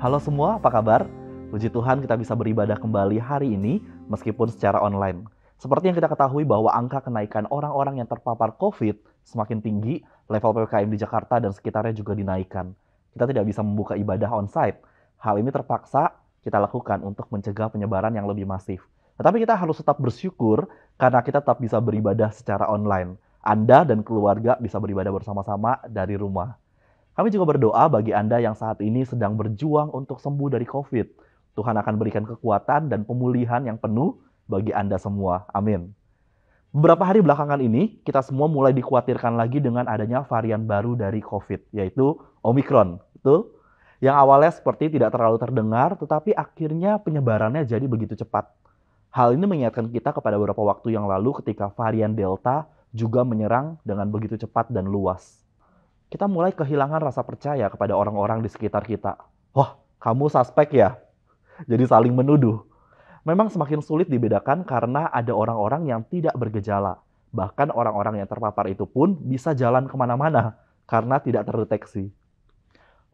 Halo semua, apa kabar? Puji Tuhan kita bisa beribadah kembali hari ini meskipun secara online. Seperti yang kita ketahui bahwa angka kenaikan orang-orang yang terpapar COVID semakin tinggi, level PPKM di Jakarta dan sekitarnya juga dinaikkan. Kita tidak bisa membuka ibadah onsite. Hal ini terpaksa kita lakukan untuk mencegah penyebaran yang lebih masif. Tetapi kita harus tetap bersyukur karena kita tetap bisa beribadah secara online. Anda dan keluarga bisa beribadah bersama-sama dari rumah. Kami juga berdoa bagi Anda yang saat ini sedang berjuang untuk sembuh dari COVID. Tuhan akan berikan kekuatan dan pemulihan yang penuh bagi Anda semua. Amin. Beberapa hari belakangan ini, kita semua mulai dikhawatirkan lagi dengan adanya varian baru dari COVID, yaitu Omicron. Betul? Yang awalnya seperti tidak terlalu terdengar, tetapi akhirnya penyebarannya jadi begitu cepat. Hal ini mengingatkan kita kepada beberapa waktu yang lalu ketika varian Delta juga menyerang dengan begitu cepat dan luas. Kita mulai kehilangan rasa percaya kepada orang-orang di sekitar kita. Wah, kamu suspek ya? Jadi saling menuduh. Memang semakin sulit dibedakan karena ada orang-orang yang tidak bergejala. Bahkan orang-orang yang terpapar itu pun bisa jalan kemana-mana karena tidak terdeteksi.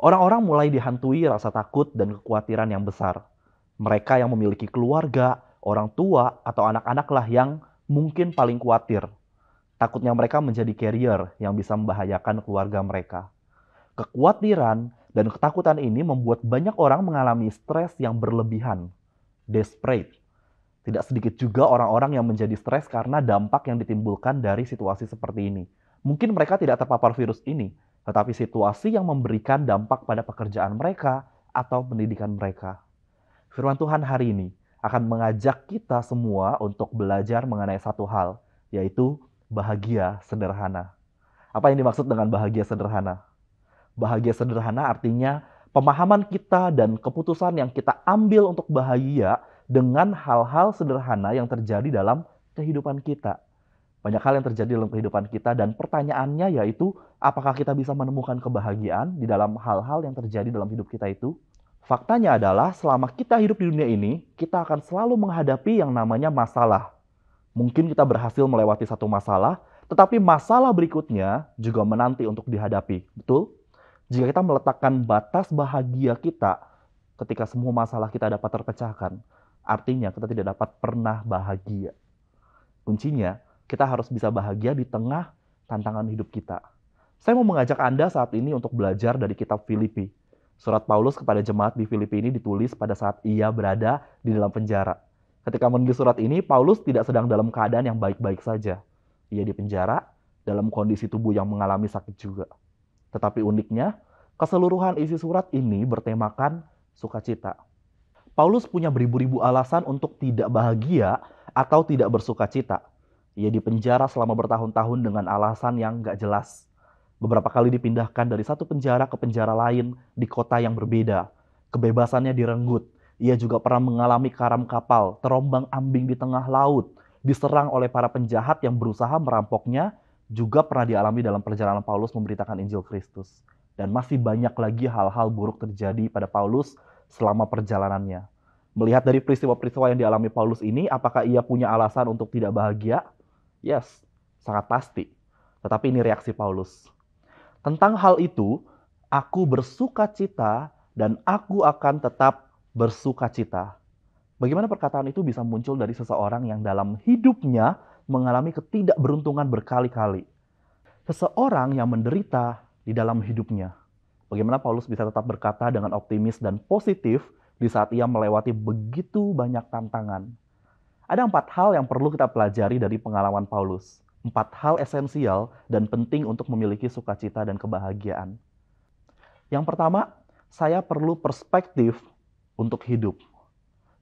Orang-orang mulai dihantui rasa takut dan kekhawatiran yang besar. Mereka yang memiliki keluarga, orang tua, atau anak-anak lah yang mungkin paling khawatir. Takutnya mereka menjadi carrier yang bisa membahayakan keluarga mereka. Kekhawatiran dan ketakutan ini membuat banyak orang mengalami stres yang berlebihan, desperate. Tidak sedikit juga orang-orang yang menjadi stres karena dampak yang ditimbulkan dari situasi seperti ini. Mungkin mereka tidak terpapar virus ini, tetapi situasi yang memberikan dampak pada pekerjaan mereka atau pendidikan mereka. Firman Tuhan hari ini akan mengajak kita semua untuk belajar mengenai satu hal, yaitu bahagia sederhana. Apa yang dimaksud dengan bahagia sederhana? Bahagia sederhana artinya pemahaman kita dan keputusan yang kita ambil untuk bahagia dengan hal-hal sederhana yang terjadi dalam kehidupan kita. Banyak hal yang terjadi dalam kehidupan kita dan pertanyaannya yaitu apakah kita bisa menemukan kebahagiaan di dalam hal-hal yang terjadi dalam hidup kita itu? Faktanya adalah selama kita hidup di dunia ini, kita akan selalu menghadapi yang namanya masalah. Mungkin kita berhasil melewati satu masalah, tetapi masalah berikutnya juga menanti untuk dihadapi. Betul? Jika kita meletakkan batas bahagia kita ketika semua masalah kita dapat terpecahkan, artinya kita tidak dapat pernah bahagia. Kuncinya, kita harus bisa bahagia di tengah tantangan hidup kita. Saya mau mengajak Anda saat ini untuk belajar dari kitab Filipi. Surat Paulus kepada jemaat di Filipi ini ditulis pada saat ia berada di dalam penjara. Ketika menulis surat ini, Paulus tidak sedang dalam keadaan yang baik-baik saja. Ia di penjara dalam kondisi tubuh yang mengalami sakit juga. Tetapi uniknya, keseluruhan isi surat ini bertemakan sukacita. Paulus punya beribu-ribu alasan untuk tidak bahagia atau tidak bersukacita. Ia dipenjara selama bertahun-tahun dengan alasan yang gak jelas. Beberapa kali dipindahkan dari satu penjara ke penjara lain di kota yang berbeda. Kebebasannya direnggut. Ia juga pernah mengalami karam kapal, terombang-ambing di tengah laut, diserang oleh para penjahat yang berusaha merampoknya, juga pernah dialami dalam perjalanan Paulus memberitakan Injil Kristus. Dan masih banyak lagi hal-hal buruk terjadi pada Paulus selama perjalanannya. Melihat dari peristiwa-peristiwa yang dialami Paulus ini, apakah ia punya alasan untuk tidak bahagia? Yes, sangat pasti. Tetapi ini reaksi Paulus. Tentang hal itu, aku bersukacita dan aku akan tetap bersukacita. Bagaimana perkataan itu bisa muncul dari seseorang yang dalam hidupnya mengalami ketidakberuntungan berkali-kali? Seseorang yang menderita di dalam hidupnya. Bagaimana Paulus bisa tetap berkata dengan optimis dan positif di saat ia melewati begitu banyak tantangan? Ada 4 hal yang perlu kita pelajari dari pengalaman Paulus. 4 hal esensial dan penting untuk memiliki sukacita dan kebahagiaan. Yang pertama, saya perlu perspektif untuk hidup.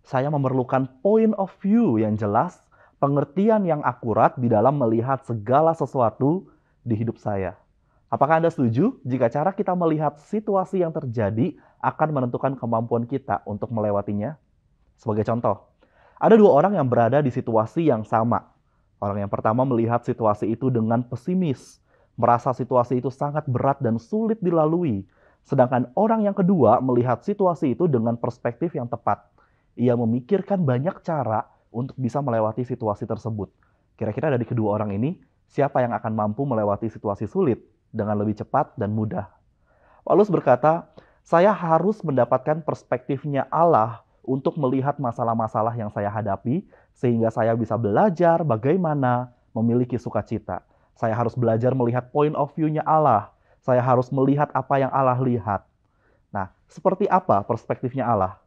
Saya memerlukan point of view yang jelas, pengertian yang akurat di dalam melihat segala sesuatu di hidup saya. Apakah Anda setuju jika cara kita melihat situasi yang terjadi akan menentukan kemampuan kita untuk melewatinya? Sebagai contoh, ada 2 orang yang berada di situasi yang sama. Orang yang pertama melihat situasi itu dengan pesimis, merasa situasi itu sangat berat dan sulit dilalui. Sedangkan orang yang kedua melihat situasi itu dengan perspektif yang tepat. Ia memikirkan banyak cara untuk bisa melewati situasi tersebut. Kira-kira dari kedua orang ini, siapa yang akan mampu melewati situasi sulit dengan lebih cepat dan mudah? Paulus berkata, Saya harus mendapatkan perspektifnya Allah untuk melihat masalah-masalah yang saya hadapi, sehingga saya bisa belajar bagaimana memiliki sukacita. Saya harus belajar melihat point of view-nya Allah. Saya harus melihat apa yang Allah lihat. Nah, seperti apa perspektifnya Allah?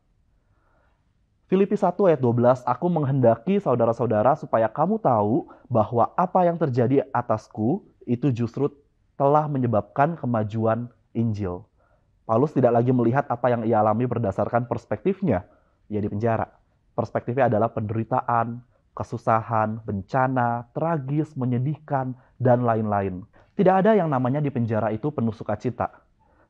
Filipi 1 ayat 12, aku menghendaki saudara-saudara supaya kamu tahu bahwa apa yang terjadi atasku itu justru telah menyebabkan kemajuan Injil. Paulus tidak lagi melihat apa yang ia alami berdasarkan perspektifnya. Ia di penjara. Perspektifnya adalah penderitaan, kesusahan, bencana, tragis, menyedihkan, dan lain-lain. Tidak ada yang namanya di penjara itu penuh sukacita.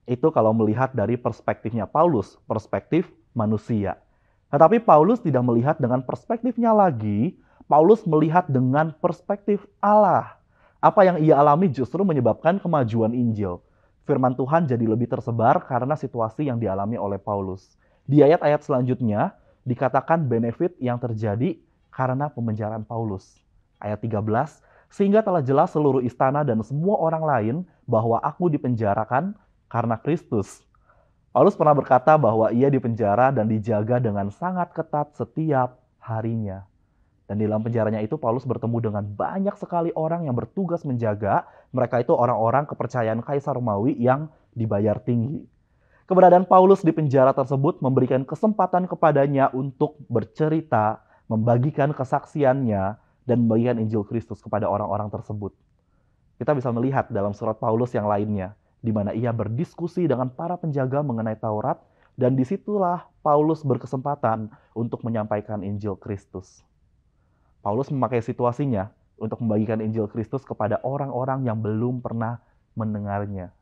Itu kalau melihat dari perspektifnya Paulus, perspektif manusia. Tetapi Paulus tidak melihat dengan perspektifnya lagi, Paulus melihat dengan perspektif Allah. Apa yang ia alami justru menyebabkan kemajuan Injil. Firman Tuhan jadi lebih tersebar karena situasi yang dialami oleh Paulus. Di ayat-ayat selanjutnya, dikatakan benefit yang terjadi karena pemenjaraan Paulus. Ayat 13, sehingga telah jelas seluruh istana dan semua orang lain bahwa aku dipenjarakan karena Kristus. Paulus pernah berkata bahwa ia dipenjara dan dijaga dengan sangat ketat setiap harinya. Dan di dalam penjaranya itu Paulus bertemu dengan banyak sekali orang yang bertugas menjaga. Mereka itu orang-orang kepercayaan Kaisar Romawi yang dibayar tinggi. Keberadaan Paulus di penjara tersebut memberikan kesempatan kepadanya untuk bercerita, membagikan kesaksiannya, dan membagikan Injil Kristus kepada orang-orang tersebut. Kita bisa melihat dalam surat Paulus yang lainnya, di mana ia berdiskusi dengan para penjaga mengenai Taurat, dan disitulah Paulus berkesempatan untuk menyampaikan Injil Kristus. Paulus memakai situasinya untuk membagikan Injil Kristus kepada orang-orang yang belum pernah mendengarnya.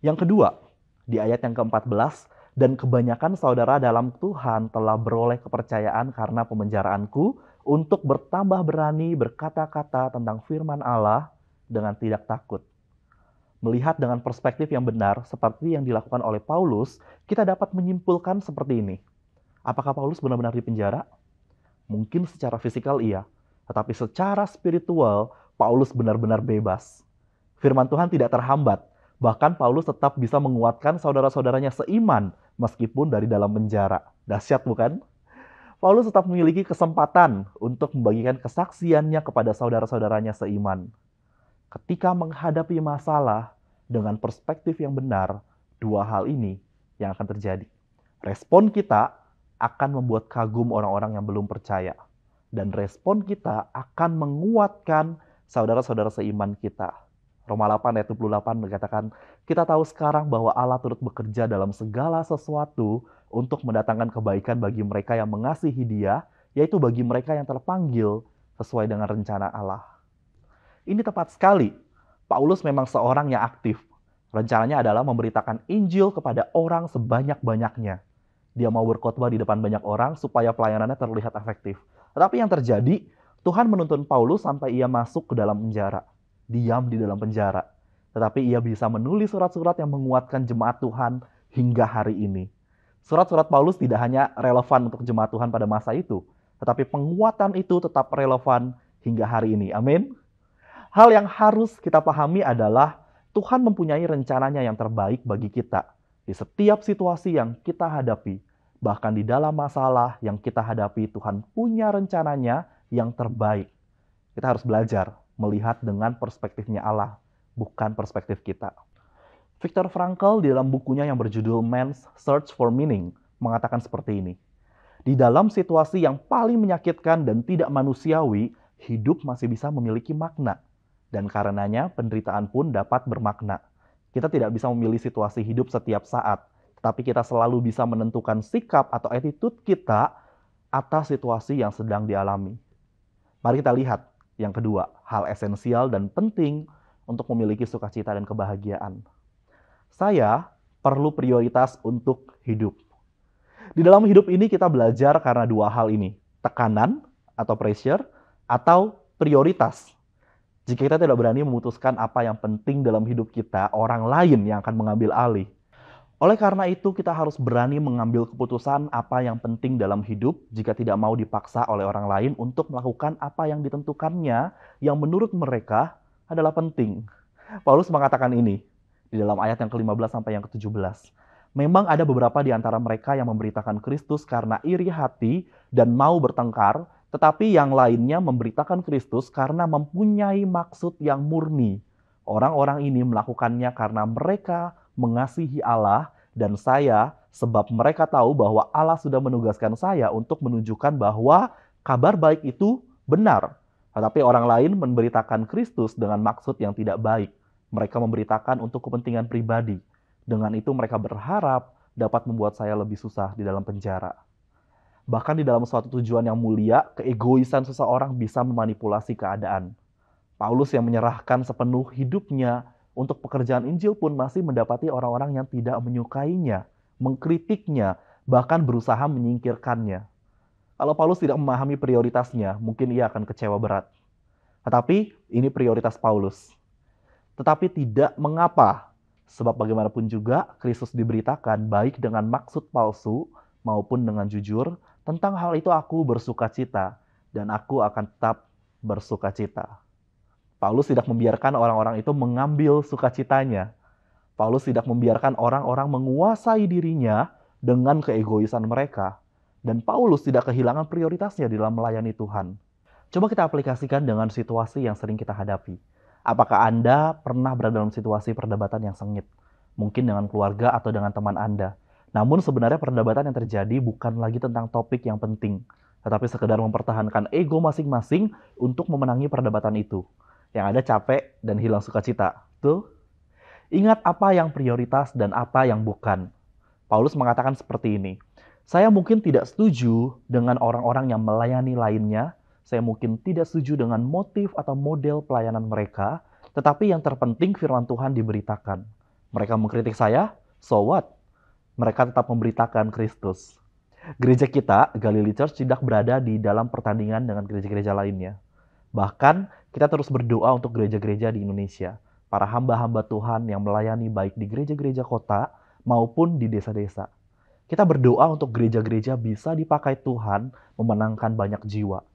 Yang kedua, di ayat yang ke-14, dan kebanyakan saudara dalam Tuhan telah beroleh kepercayaan karena pemenjaraanku untuk bertambah berani berkata-kata tentang firman Allah dengan tidak takut. Melihat dengan perspektif yang benar seperti yang dilakukan oleh Paulus, kita dapat menyimpulkan seperti ini. Apakah Paulus benar-benar di penjara? Mungkin secara fisikal iya, tetapi secara spiritual Paulus benar-benar bebas. Firman Tuhan tidak terhambat, bahkan Paulus tetap bisa menguatkan saudara-saudaranya seiman meskipun dari dalam penjara. Dahsyat bukan? Paulus tetap memiliki kesempatan untuk membagikan kesaksiannya kepada saudara-saudaranya seiman. Ketika menghadapi masalah dengan perspektif yang benar, dua hal ini yang akan terjadi. Respon kita akan membuat kagum orang-orang yang belum percaya. Dan respon kita akan menguatkan saudara-saudara seiman kita. Roma 8 ayat 28 berkatakan, kita tahu sekarang bahwa Allah turut bekerja dalam segala sesuatu untuk mendatangkan kebaikan bagi mereka yang mengasihi Dia, yaitu bagi mereka yang terpanggil sesuai dengan rencana Allah. Ini tepat sekali. Paulus memang seorang yang aktif. Rencananya adalah memberitakan Injil kepada orang sebanyak-banyaknya. Dia mau berkhotbah di depan banyak orang supaya pelayanannya terlihat efektif. Tetapi yang terjadi, Tuhan menuntun Paulus sampai ia masuk ke dalam penjara. Diam di dalam penjara. Tetapi ia bisa menulis surat-surat yang menguatkan jemaat Tuhan hingga hari ini. Surat-surat Paulus tidak hanya relevan untuk jemaat Tuhan pada masa itu, tetapi penguatan itu tetap relevan hingga hari ini. Amin. Hal yang harus kita pahami adalah Tuhan mempunyai rencananya yang terbaik bagi kita. Di setiap situasi yang kita hadapi, bahkan di dalam masalah yang kita hadapi, Tuhan punya rencananya yang terbaik. Kita harus belajar melihat dengan perspektifnya Allah, bukan perspektif kita. Viktor Frankl di dalam bukunya yang berjudul Man's Search for Meaning mengatakan seperti ini. Di dalam situasi yang paling menyakitkan dan tidak manusiawi, hidup masih bisa memiliki makna. Dan karenanya penderitaan pun dapat bermakna. Kita tidak bisa memilih situasi hidup setiap saat, tetapi kita selalu bisa menentukan sikap atau attitude kita atas situasi yang sedang dialami. Mari kita lihat yang kedua, hal esensial dan penting untuk memiliki sukacita dan kebahagiaan. Saya perlu prioritas untuk hidup. Di dalam hidup ini kita belajar karena dua hal ini, tekanan atau pressure atau prioritas. Jika kita tidak berani memutuskan apa yang penting dalam hidup kita, orang lain yang akan mengambil alih. Oleh karena itu, kita harus berani mengambil keputusan apa yang penting dalam hidup jika tidak mau dipaksa oleh orang lain untuk melakukan apa yang ditentukannya yang menurut mereka adalah penting. Paulus mengatakan ini di dalam ayat yang ke-15 sampai yang ke-17. Memang ada beberapa di antara mereka yang memberitakan Kristus karena iri hati dan mau bertengkar, tetapi yang lainnya memberitakan Kristus karena mempunyai maksud yang murni. Orang-orang ini melakukannya karena mereka mengasihi Allah dan saya, sebab mereka tahu bahwa Allah sudah menugaskan saya untuk menunjukkan bahwa kabar baik itu benar. Tetapi orang lain memberitakan Kristus dengan maksud yang tidak baik. Mereka memberitakan untuk kepentingan pribadi. Dengan itu mereka berharap dapat membuat saya lebih susah di dalam penjara. Bahkan di dalam suatu tujuan yang mulia, keegoisan seseorang bisa memanipulasi keadaan. Paulus yang menyerahkan sepenuh hidupnya untuk pekerjaan Injil pun masih mendapati orang-orang yang tidak menyukainya, mengkritiknya, bahkan berusaha menyingkirkannya. Kalau Paulus tidak memahami prioritasnya, mungkin ia akan kecewa berat. Tetapi ini prioritas Paulus. Tetapi tidak mengapa, sebab bagaimanapun juga Kristus diberitakan baik dengan maksud palsu maupun dengan jujur. Tentang hal itu aku bersukacita dan aku akan tetap bersukacita. Paulus tidak membiarkan orang-orang itu mengambil sukacitanya. Paulus tidak membiarkan orang-orang menguasai dirinya dengan keegoisan mereka. Dan Paulus tidak kehilangan prioritasnya dalam melayani Tuhan. Coba kita aplikasikan dengan situasi yang sering kita hadapi. Apakah Anda pernah berada dalam situasi perdebatan yang sengit? Mungkin dengan keluarga atau dengan teman Anda. Namun sebenarnya perdebatan yang terjadi bukan lagi tentang topik yang penting, tetapi sekedar mempertahankan ego masing-masing untuk memenangi perdebatan itu. Yang ada capek dan hilang sukacita. Tuh. Ingat apa yang prioritas dan apa yang bukan. Paulus mengatakan seperti ini. Saya mungkin tidak setuju dengan orang-orang yang melayani lainnya. Saya mungkin tidak setuju dengan motif atau model pelayanan mereka, tetapi yang terpenting firman Tuhan diberitakan. Mereka mengkritik saya, so what? Mereka tetap memberitakan Kristus. Gereja kita, Galilee Church, tidak berada di dalam pertandingan dengan gereja-gereja lainnya. Bahkan, kita terus berdoa untuk gereja-gereja di Indonesia. Para hamba-hamba Tuhan yang melayani baik di gereja-gereja kota maupun di desa-desa. Kita berdoa untuk gereja-gereja bisa dipakai Tuhan memenangkan banyak jiwa.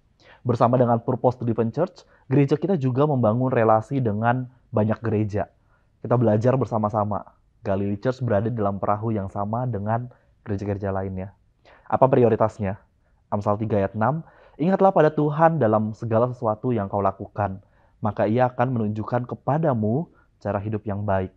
Bersama dengan Purpose Driven Church, gereja kita juga membangun relasi dengan banyak gereja. Kita belajar bersama-sama. Galilee Church berada dalam perahu yang sama dengan gereja-gereja lainnya. Apa prioritasnya? Amsal 3 ayat 6, ingatlah pada Tuhan dalam segala sesuatu yang kau lakukan, maka ia akan menunjukkan kepadamu cara hidup yang baik.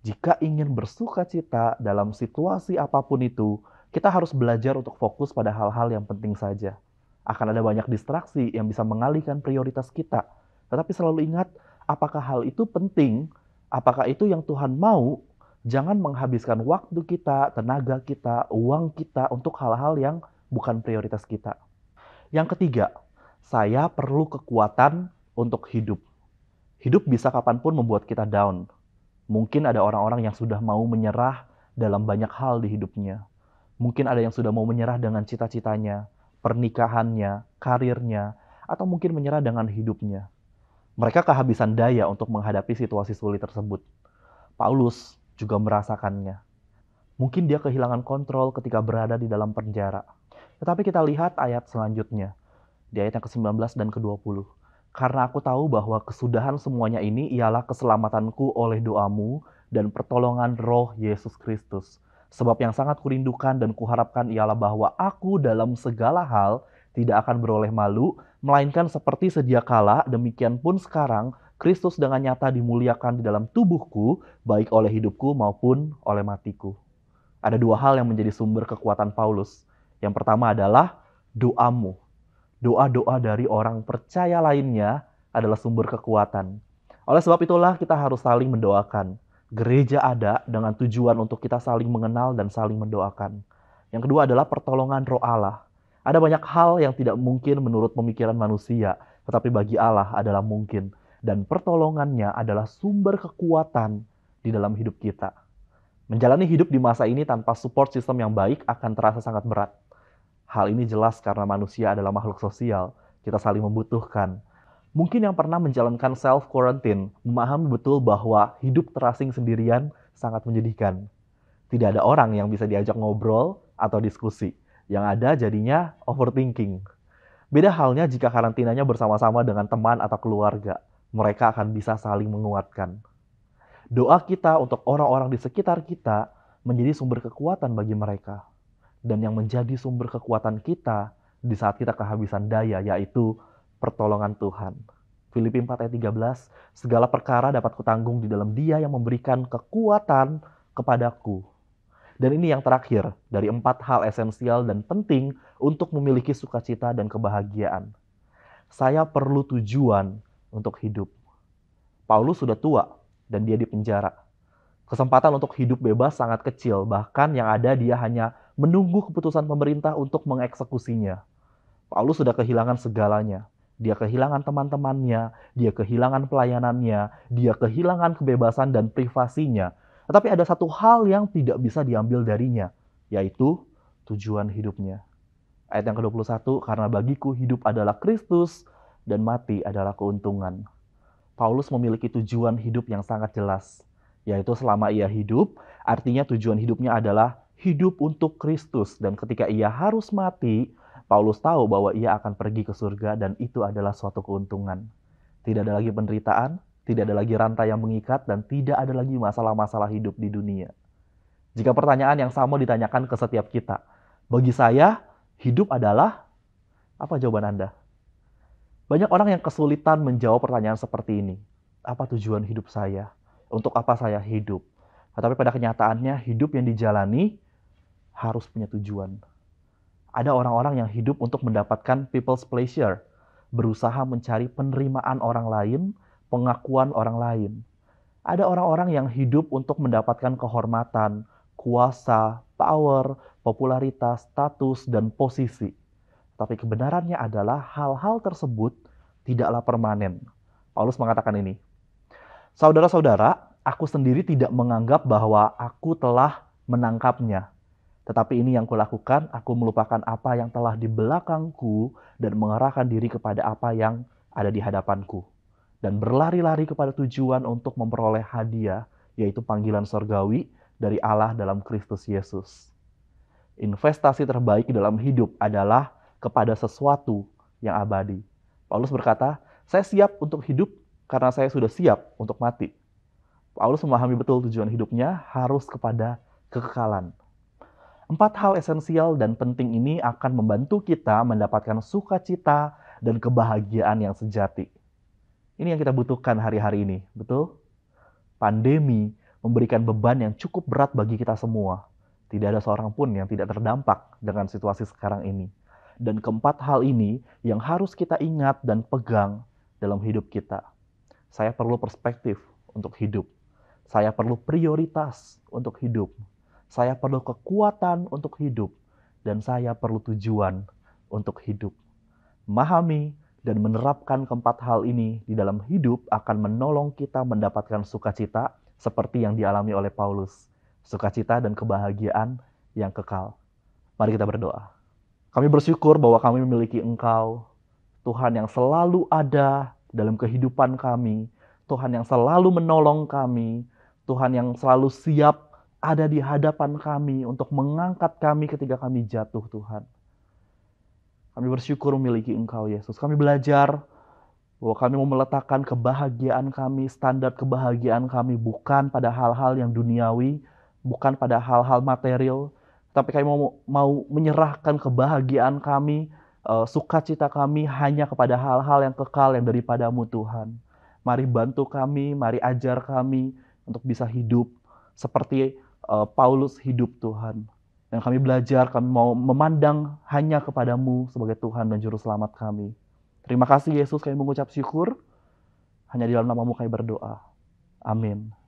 Jika ingin bersukacita dalam situasi apapun itu, kita harus belajar untuk fokus pada hal-hal yang penting saja. Akan ada banyak distraksi yang bisa mengalihkan prioritas kita. Tetapi selalu ingat, apakah hal itu penting? Apakah itu yang Tuhan mau? Jangan menghabiskan waktu kita, tenaga kita, uang kita untuk hal-hal yang bukan prioritas kita. Yang ketiga, saya perlu kekuatan untuk hidup. Hidup bisa kapanpun membuat kita down. Mungkin ada orang-orang yang sudah mau menyerah dalam banyak hal di hidupnya. Mungkin ada yang sudah mau menyerah dengan cita-citanya, pernikahannya, karirnya, atau mungkin menyerah dengan hidupnya. Mereka kehabisan daya untuk menghadapi situasi sulit tersebut. Paulus juga merasakannya. Mungkin dia kehilangan kontrol ketika berada di dalam penjara. Tetapi kita lihat ayat selanjutnya, di ayat yang ke-19 dan ke-20. Karena aku tahu bahwa kesudahan semuanya ini ialah keselamatanku oleh doamu dan pertolongan roh Yesus Kristus. Sebab yang sangat kurindukan dan kuharapkan ialah bahwa aku dalam segala hal tidak akan beroleh malu, melainkan seperti sedia kala, demikian pun sekarang, Kristus dengan nyata dimuliakan di dalam tubuhku, baik oleh hidupku maupun oleh matiku. Ada dua hal yang menjadi sumber kekuatan Paulus. Yang pertama adalah doamu. Doa-doa dari orang percaya lainnya adalah sumber kekuatan. Oleh sebab itulah kita harus saling mendoakan. Gereja ada dengan tujuan untuk kita saling mengenal dan saling mendoakan. Yang kedua adalah pertolongan roh Allah. Ada banyak hal yang tidak mungkin menurut pemikiran manusia, tetapi bagi Allah adalah mungkin. Dan pertolongannya adalah sumber kekuatan di dalam hidup kita. Menjalani hidup di masa ini tanpa support system yang baik akan terasa sangat berat. Hal ini jelas karena manusia adalah makhluk sosial, kita saling membutuhkan. Mungkin yang pernah menjalankan self-quarantine, memahami betul bahwa hidup terasing sendirian sangat menyedihkan. Tidak ada orang yang bisa diajak ngobrol atau diskusi. Yang ada jadinya overthinking. Beda halnya jika karantinanya bersama-sama dengan teman atau keluarga. Mereka akan bisa saling menguatkan. Doa kita untuk orang-orang di sekitar kita menjadi sumber kekuatan bagi mereka. Dan yang menjadi sumber kekuatan kita di saat kita kehabisan daya, yaitu pertolongan Tuhan. Filipi 4 ayat 13, segala perkara dapat kutanggung di dalam Dia yang memberikan kekuatan kepadaku. Dan ini yang terakhir dari 4 hal esensial dan penting untuk memiliki sukacita dan kebahagiaan. Saya perlu tujuan untuk hidup. Paulus sudah tua dan dia di penjara. Kesempatan untuk hidup bebas sangat kecil, bahkan yang ada dia hanya menunggu keputusan pemerintah untuk mengeksekusinya. Paulus sudah kehilangan segalanya. Dia kehilangan teman-temannya, dia kehilangan pelayanannya, dia kehilangan kebebasan dan privasinya. Tetapi ada satu hal yang tidak bisa diambil darinya, yaitu tujuan hidupnya. Ayat yang ke-21, karena bagiku hidup adalah Kristus dan mati adalah keuntungan. Paulus memiliki tujuan hidup yang sangat jelas, yaitu selama ia hidup, artinya tujuan hidupnya adalah hidup untuk Kristus. Dan ketika ia harus mati, Paulus tahu bahwa ia akan pergi ke surga dan itu adalah suatu keuntungan. Tidak ada lagi penderitaan, tidak ada lagi rantai yang mengikat, dan tidak ada lagi masalah-masalah hidup di dunia. Jika pertanyaan yang sama ditanyakan ke setiap kita, bagi saya, hidup adalah apa jawaban Anda? Banyak orang yang kesulitan menjawab pertanyaan seperti ini. Apa tujuan hidup saya? Untuk apa saya hidup? Tetapi pada kenyataannya, hidup yang dijalani harus punya tujuan. Ada orang-orang yang hidup untuk mendapatkan people's pleasure, berusaha mencari penerimaan orang lain, pengakuan orang lain. Ada orang-orang yang hidup untuk mendapatkan kehormatan, kuasa, power, popularitas, status, dan posisi. Tapi kebenarannya adalah hal-hal tersebut tidaklah permanen. Paulus mengatakan ini, saudara-saudara, aku sendiri tidak menganggap bahwa aku telah menangkapnya. Tetapi ini yang kulakukan, aku melupakan apa yang telah di belakangku dan mengarahkan diri kepada apa yang ada di hadapanku. Dan berlari-lari kepada tujuan untuk memperoleh hadiah, yaitu panggilan sorgawi dari Allah dalam Kristus Yesus. Investasi terbaik dalam hidup adalah kepada sesuatu yang abadi. Paulus berkata, saya siap untuk hidup karena saya sudah siap untuk mati. Paulus memahami betul tujuan hidupnya harus kepada kekekalan. 4 hal esensial dan penting ini akan membantu kita mendapatkan sukacita dan kebahagiaan yang sejati. Ini yang kita butuhkan hari-hari ini, betul? Pandemi memberikan beban yang cukup berat bagi kita semua. Tidak ada seorang pun yang tidak terdampak dengan situasi sekarang ini. Dan keempat hal ini yang harus kita ingat dan pegang dalam hidup kita. Saya perlu perspektif untuk hidup. Saya perlu prioritas untuk hidup. Saya perlu kekuatan untuk hidup. Dan saya perlu tujuan untuk hidup. Memahami dan menerapkan keempat hal ini di dalam hidup akan menolong kita mendapatkan sukacita seperti yang dialami oleh Paulus. Sukacita dan kebahagiaan yang kekal. Mari kita berdoa. Kami bersyukur bahwa kami memiliki Engkau, Tuhan yang selalu ada dalam kehidupan kami, Tuhan yang selalu menolong kami, Tuhan yang selalu siap ada di hadapan kami untuk mengangkat kami ketika kami jatuh, Tuhan. Kami bersyukur memiliki Engkau, Yesus. Kami belajar bahwa kami mau meletakkan kebahagiaan kami, standar kebahagiaan kami bukan pada hal-hal yang duniawi, bukan pada hal-hal material, tapi kami mau menyerahkan kebahagiaan kami, sukacita kami hanya kepada hal-hal yang kekal yang daripada-Mu, Tuhan. Mari bantu kami, mari ajar kami untuk bisa hidup seperti Paulus hidup, Tuhan. Dan kami belajar, kami mau memandang hanya kepada-Mu sebagai Tuhan dan Juru Selamat kami. Terima kasih Yesus, kami mengucap syukur. Hanya di dalam nama-Mu kami berdoa. Amin.